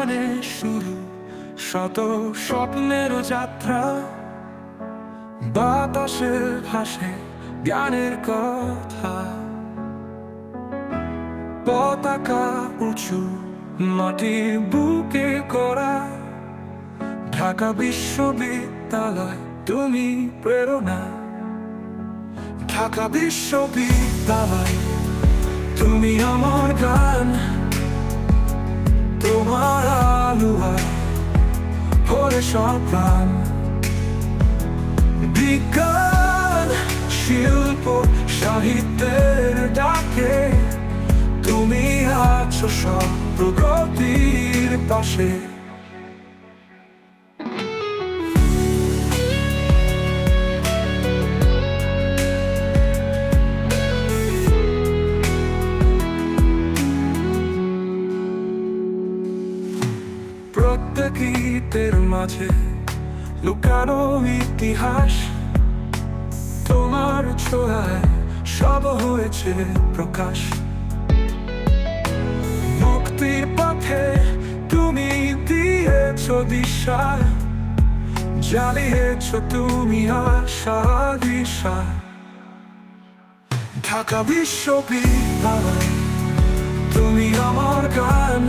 এখানে শুরু শত স্বপ্নের যাত্রা, বাতাসে ভাসে জ্ঞানের কথা। পতাকা উঁচু মাটির বুকে করা, ঢাকা বিশ্ববিদ্যালয় তুমি প্রেরণা। ঢাকা বিশ্ববিদ্যালয় তুমি আমার গান, তোমার আলোয় ভরে সব প্রাণ। বিজ্ঞান শিল্প সাহিত্যের ডাকে তুমি আছো সব প্রগতির পাশে। প্রত্যেক গীতের মাঝে লুকানো ইতিহাস, তোমার ছোঁয়ায় সব হয়েছে প্রকাশ। মুক্তির পথে তুমি দিয়েছ দিশা, জ্বালিয়েছ তুমি আশা দিশা। ঢাকা বিশ্ববিদ্যালয় তুমি আমার গান,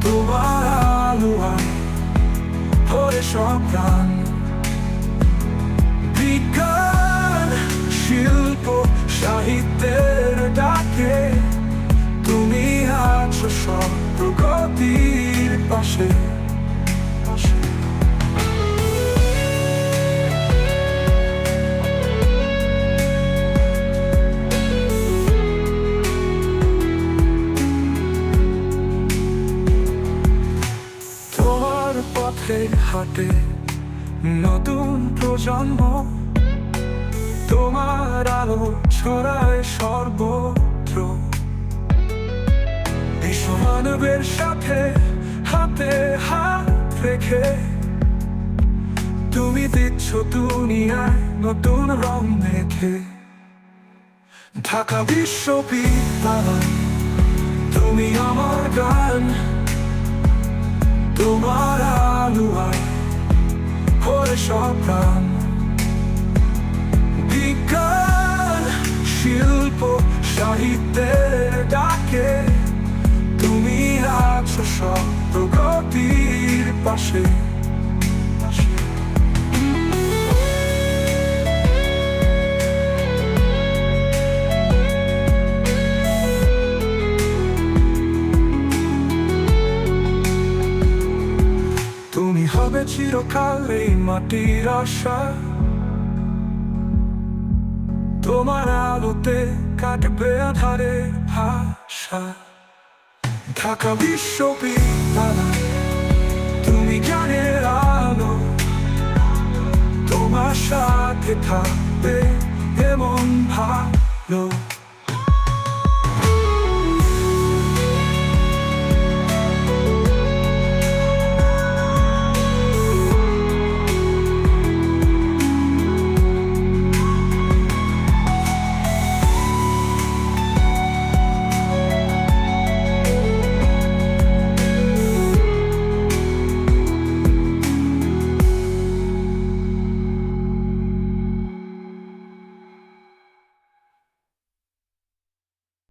তোমার আলোয় ভরে সব প্রাণ। বিজ্ঞান শিল্প সাহিত্যের ডাকে তুমি আছো সব প্রগতির পাশে। তোমার পথে হাঁটে নতুন প্রজন্ম, তোমার আলো ছড়ায় সর্বত্র। বিশ্ব মানবের সাথে হাতে হাত রেখে তুমি দিচ্ছ দুনিয়ায় নতুন রং মেখে। ঢাকা বিশ্ববিদ্যালয় তুমি আমার গান, তোমার আলোয় ভরে সব প্রাণ। বিজ্ঞান শিল্প সাহিত্যের ডাকে তুমি আছো সব প্রগতির পাশে। তুমি হবে চিরকাল এই মাটির আশা, তোমার আলোতে কাটবে আধারের ভাষা। ঢাকা বিশ্ববিদ্যালয় তুমি জ্ঞানের আলো, তোমার সাথে থাকবে এমন ভালো।